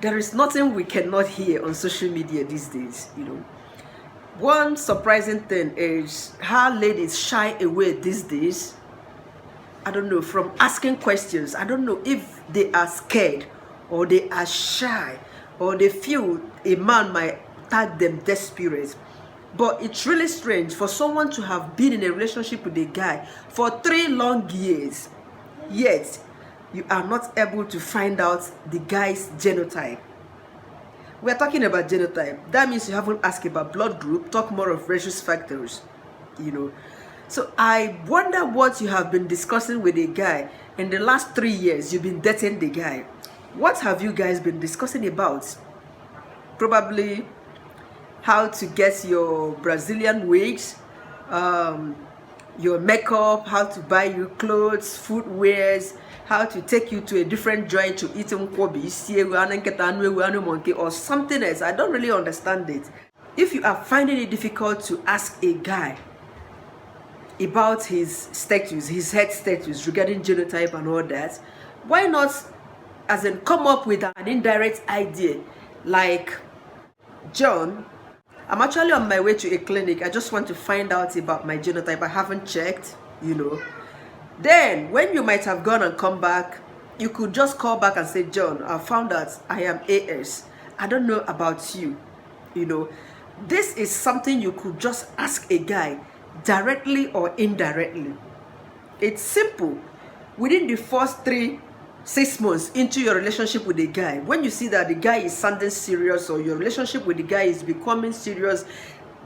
there is nothing we cannot hear on social media these days, you know. One surprising thing is how ladies shy away these days. I don't know, from asking questions. I don't know if they are scared or they are shy or they feel a man might tag them desperate. But it's really strange for someone to have been in a relationship with a guy for 3 long years, yet you are not able to find out the guy's genotype. We're talking about genotype. That means you haven't asked about blood group, talk more of rhesus factors, you know. So I wonder what you have been discussing with a guy in the last 3 years you've been dating the guy. What have you guys been discussing about? Probably how to get your Brazilian wigs, your makeup, how to buy you clothes, footwears, how to take you to a different joint to eat nkwobi, monkey, or something else. I don't really understand it. If you are finding it difficult to ask a guy about his status, his head status regarding genotype and all that, why not as in come up with an indirect idea like, John, I'm actually on my way to a clinic. I just want to find out about my genotype. I haven't checked, you know. Then, when you might have gone and come back, you could just call back and say, John, I found out I am AS. I don't know about you, you know. This is something you could just ask a guy directly or indirectly. It's simple. Within the first 6 months into your relationship with a guy, when you see that the guy is sounding serious or your relationship with the guy is becoming serious,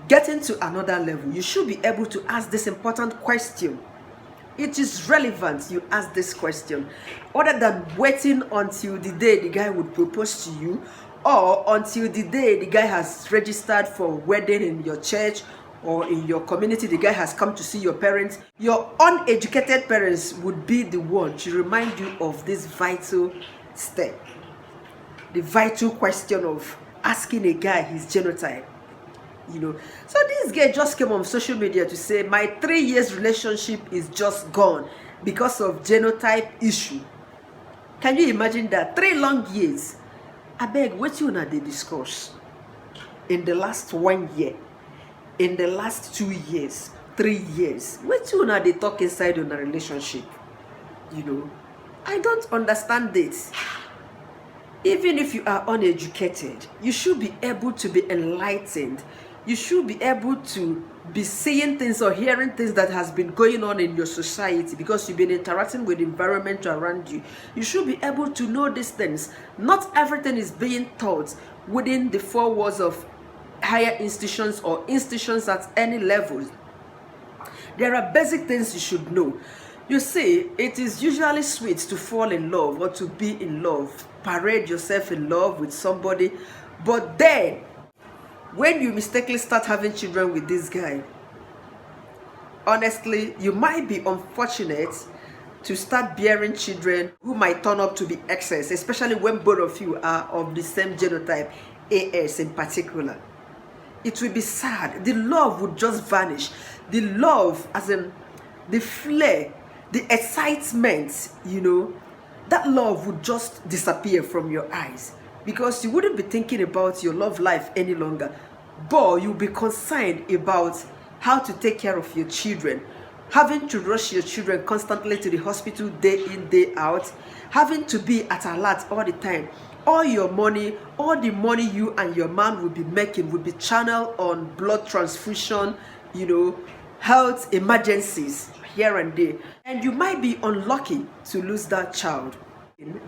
getting to another level, you should be able to ask this important question. It is relevant you ask this question, other than waiting until the day the guy would propose to you, or until the day the guy has registered for wedding in your church or in your community, the guy has come to see your parents. Your uneducated parents would be the one to remind you of this vital step, the vital question of asking a guy his genotype, you know. So this guy just came on social media to say my 3 years relationship is just gone because of genotype issue. Can you imagine that? 3 long years. I beg, what you they discuss in the last 1 year, in the last 2 years, 3 years? What you they talk inside in a relationship? You know, I don't understand this. Even if you are uneducated, you should be able to be enlightened. You should be able to be seeing things or hearing things that has been going on in your society because you've been interacting with the environment around you. You should be able to know these things. Not everything is being taught within the 4 walls of higher institutions or institutions at any level. There are basic things you should know. You see, it is usually sweet to fall in love or to be in love, parade yourself in love with somebody, but then when you mistakenly start having children with this guy, honestly, you might be unfortunate to start bearing children who might turn up to be excess, especially when both of you are of the same genotype, AS in particular. It will be sad. The love would just vanish. The love, as in the flair, the excitement, you know, that love would just disappear from your eyes because you wouldn't be thinking about your love life any longer, but you'll be concerned about how to take care of your children, having to rush your children constantly to the hospital day in, day out, having to be at alert all the time. All your money, all the money you and your man will be making will be channeled on blood transfusion, you know, health emergencies here and there. And you might be unlucky to lose that child.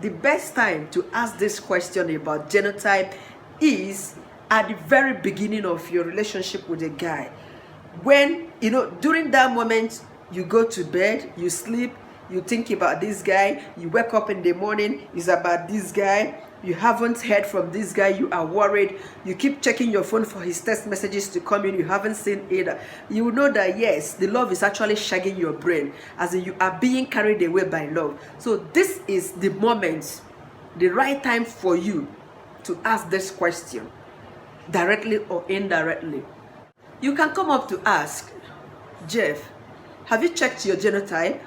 The best time to ask this question about genotype is at the very beginning of your relationship with a guy. When, you know, during that moment, you go to bed, you sleep, you think about this guy, you wake up in the morning, it's about this guy, you haven't heard from this guy, you are worried, you keep checking your phone for his text messages to come in, you haven't seen either. You will know that yes, the love is actually shagging your brain, as in you are being carried away by love. So this is the moment, the right time for you to ask this question, directly or indirectly. You can come up to ask, Jeff, have you checked your genotype?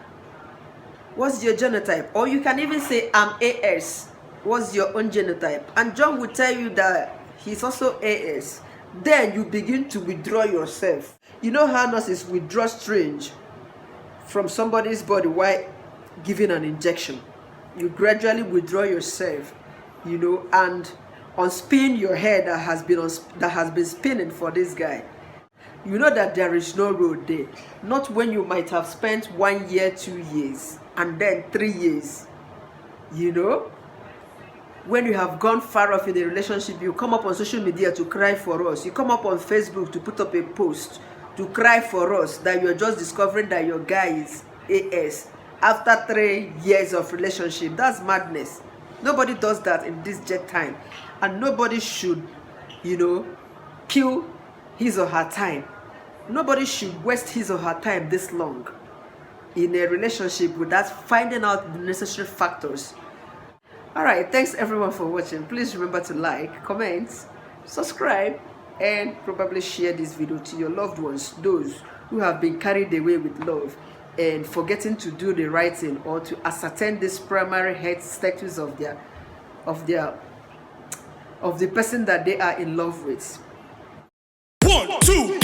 What's your genotype? Or you can even say, I'm AS. what's your own genotype, and John will tell you that he's also AS, then you begin to withdraw yourself. You know how nurses withdraw syringe from somebody's body while giving an injection? You gradually withdraw yourself, you know, and unspin your hair that has been spinning for this guy. You know that there is no road there. Not when you might have spent 1 year, 2 years, and then 3 years. You know, when you have gone far off in a relationship, you come up on social media to cry for us. You come up on Facebook to put up a post to cry for us that you're just discovering that your guy is AS after 3 years of relationship. That's madness. Nobody does that in this jet time, and nobody should, you know, kill his or her time. Nobody should waste his or her time this long in a relationship without finding out the necessary factors. All right, thanks everyone for watching. Please remember to like, comment, subscribe, and probably share this video to your loved ones, those who have been carried away with love and forgetting to do the right thing or to ascertain this primary health status of the person that they are in love with. 1, 2